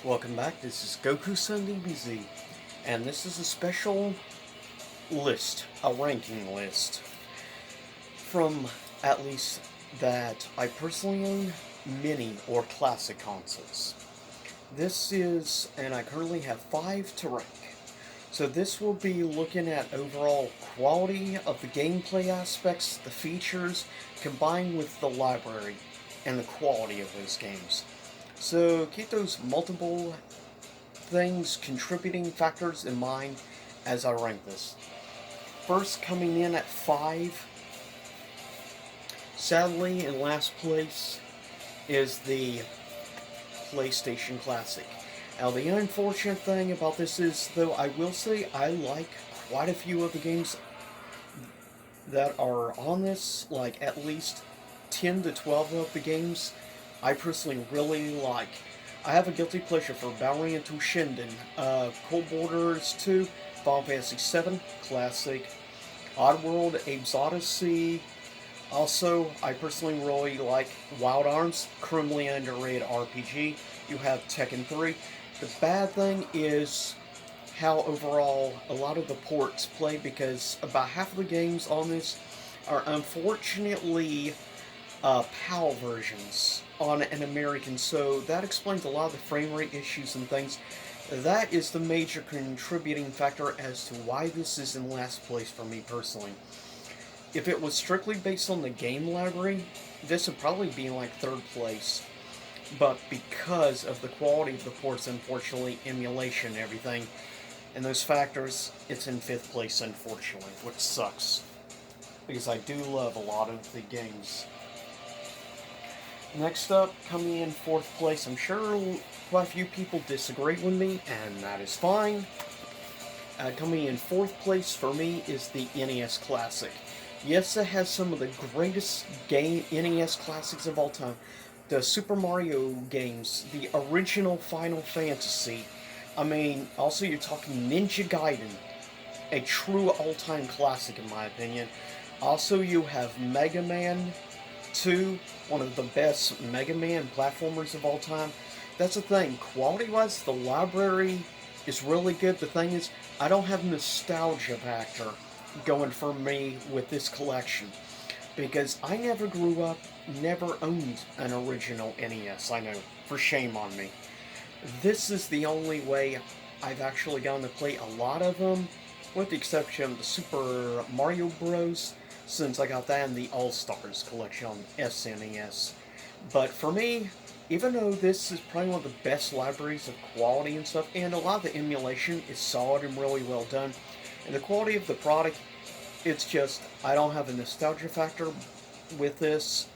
Welcome back, this is Goku Sunday BZ, and this is a special list, a ranking list, from at least that I personally own mini or classic consoles. This is, and I currently have 5 to rank. So this will be looking at overall quality of the gameplay aspects, the features, combined with the library and the quality of those games. So keep those multiple things, contributing factors in mind as I rank this. First, coming in at 5, sadly in last place, is the PlayStation Classic. Now, the unfortunate thing about this is, though, I will say I like quite a few of the games that are on this, like at least 10 to 12 of the games I personally really like. I have a guilty pleasure for Bowling into Shinden, Cold Borders 2, Final Fantasy 7, Classic, Oddworld, Abe's Odyssey. Also, I personally really like Wild Arms, criminally underrated RPG. You have Tekken 3. The bad thing is how overall a lot of the ports play, because about half of the games on this are unfortunately PAL versions on an American, so that explains a lot of the frame rate issues and things. That is the major contributing factor as to why this is in last place for me personally. If it was strictly based on the game library, this would probably be in like third place. But because of the quality of the ports, unfortunately, emulation and everything, and those factors, it's in fifth place, unfortunately, which sucks. Because I do love a lot of the games. Next up, coming in fourth place, I'm sure quite a few people disagree with me, and that is fine. Coming in fourth place for me is the NES Classic. Yes, it has some of the greatest NES classics of all time. The Super Mario games, the original Final Fantasy. I mean, also you're talking Ninja Gaiden, a true all-time classic in my opinion. Also, you have Mega Man 2, one of the best Mega Man platformers of all time. That's the thing, quality-wise, the library is really good. The thing is, I don't have nostalgia factor going for me with this collection, because I never grew up, never owned an original NES, I know, for shame on me. This is the only way I've actually gotten to play a lot of them, with the exception of the Super Mario Bros., since I got that in the All-Stars collection on SNES. But for me, even though this is probably one of the best libraries of quality and stuff, and a lot of the emulation is solid and really well done, and the quality of the product, it's just, I don't have a nostalgia factor with this,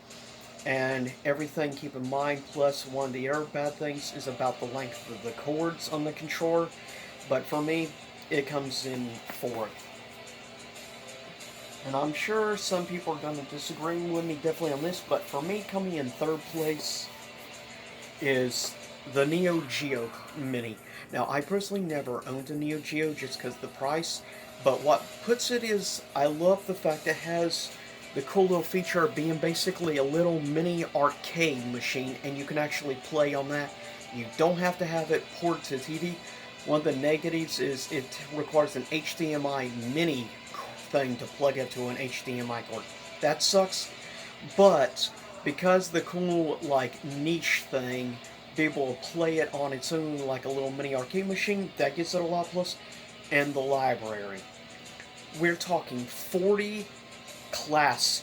and everything keep in mind, plus one of the other bad things is about the length of the cords on the controller, but for me, it comes in fourth. And I'm sure some people are going to disagree with me definitely on this, but for me, coming in third place is the NEOGEO Mini. Now, I personally never owned a NEOGEO just because of the price, but what puts it is, I love the fact it has the cool little feature of being basically a little mini arcade machine, and you can actually play on that. You don't have to have it ported to TV. One of the negatives is it requires an HDMI mini thing to plug into an HDMI cord. That sucks, but because the cool, like, niche thing, be able to play it on its own like a little mini arcade machine, that gives it a lot plus. And the library. We're talking 40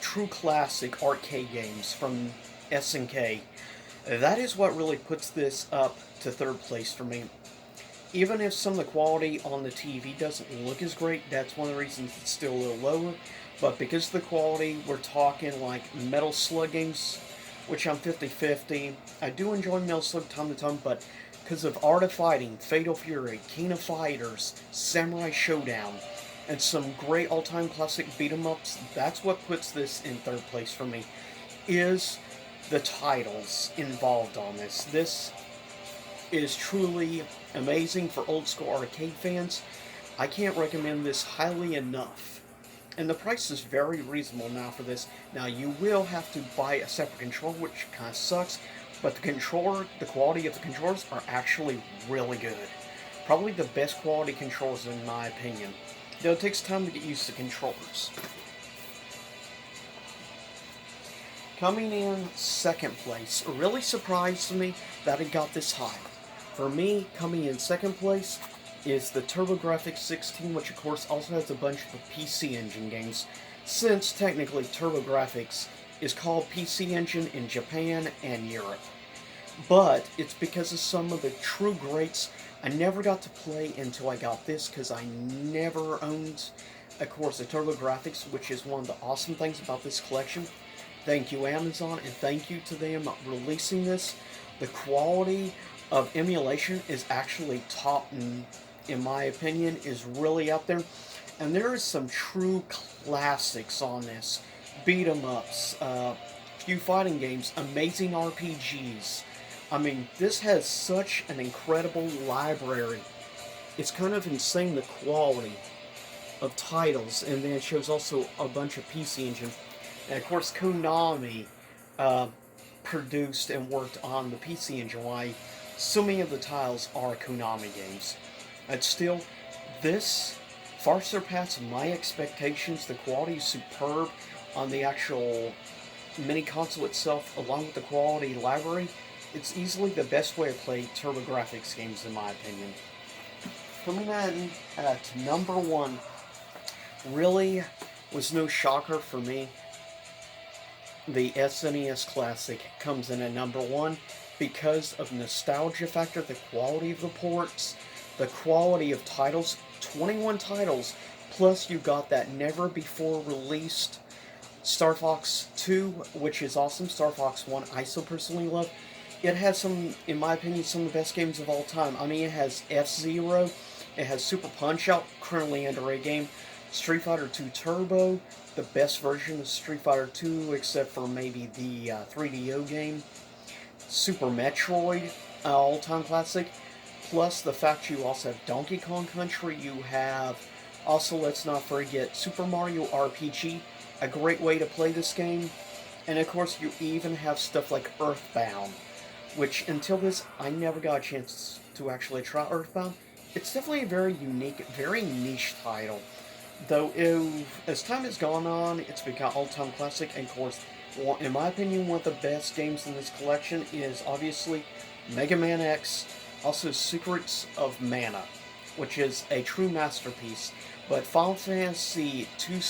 true classic arcade games from SNK. That is what really puts this up to third place for me. Even if some of the quality on the TV doesn't look as great, that's one of the reasons it's still a little lower. But because of the quality, we're talking like Metal Slug games, which I'm 50-50. I do enjoy Metal Slug time to time, but because of Art of Fighting, Fatal Fury, King of Fighters, Samurai Showdown, and some great all-time classic beat-em-ups, that's what puts this in third place for me, is the titles involved on this. This is truly amazing for old-school arcade fans. I can't recommend this highly enough. And the price is very reasonable now for this. Now, you will have to buy a separate controller, which kind of sucks, But the quality of the controllers are actually really good. Probably the best quality controllers in my opinion. Though it takes time to get used to controllers. Coming in second place, it really surprised me that it got this high. For me, coming in second place is the TurboGrafx 16, which of course also has a bunch of PC Engine games, since technically TurboGrafx is called PC Engine in Japan and Europe. But it's because of some of the true greats I never got to play until I got this, because I never owned, of course, the TurboGrafx, which is one of the awesome things about this collection. Thank you, Amazon, and thank you to them releasing this. The quality of emulation is actually top, in my opinion, is really up there. And there is some true classics on this. Beat 'em ups, few fighting games, amazing RPGs. I mean, this has such an incredible library. It's kind of insane, the quality of titles, and then it shows also a bunch of PC Engine. And of course, Konami produced and worked on the PC Engine, why so many of the titles are Konami games. But still, this far surpassed my expectations. The quality is superb on the actual mini console itself, along with the quality library. It's easily the best way to play TurboGrafx games, in my opinion. Coming in at number one, really was no shocker for me. The SNES Classic comes in at number one because of nostalgia factor, the quality of the ports, the quality of titles, 21 titles, plus you got that never before released Star Fox 2, which is awesome. Star Fox 1 I still personally love. It has some, in my opinion, some of the best games of all time. I mean, it has F-Zero, it has Super Punch-Out, currently under a game, Street Fighter 2 Turbo, the best version of Street Fighter 2, except for maybe the 3DO game, Super Metroid, all-time classic, plus the fact you also have Donkey Kong Country, you have, also let's not forget, Super Mario RPG, a great way to play this game, and of course you even have stuff like Earthbound, which until this, I never got a chance to actually try Earthbound. It's definitely a very unique, very niche title. Though, as time has gone on, it's become all-time classic, and of course, in my opinion, one of the best games in this collection is obviously Mega Man X, also Secrets of Mana, which is a true masterpiece. But Final Fantasy 2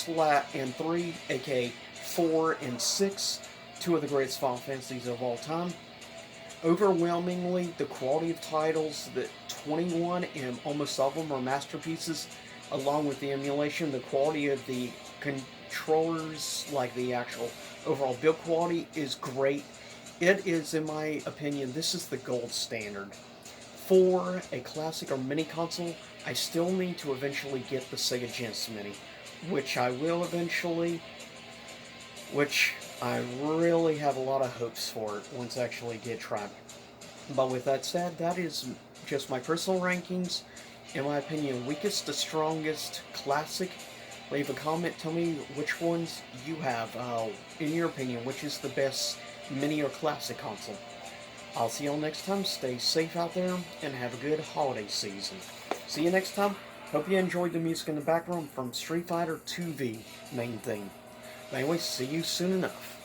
and 3, aka 4 and 6, two of the greatest Final Fantasies of all time. Overwhelmingly, the quality of titles, the 21, and almost all of them are masterpieces, along with the emulation, the quality of the controllers, like the actual overall build quality, is great. It is, in my opinion, this is the gold standard. For a classic or mini console, I still need to eventually get the Sega Genesis Mini, which I will eventually, which I really have a lot of hopes for it once I actually get tried. But with that said, that is just my personal rankings. In my opinion, weakest to strongest classic. Leave a comment, tell me which ones you have. In your opinion, which is the best mini or classic console. I'll see y'all next time. Stay safe out there and have a good holiday season. See you next time. Hope you enjoyed the music in the background from Street Fighter 2V main theme. But anyway, see you soon enough.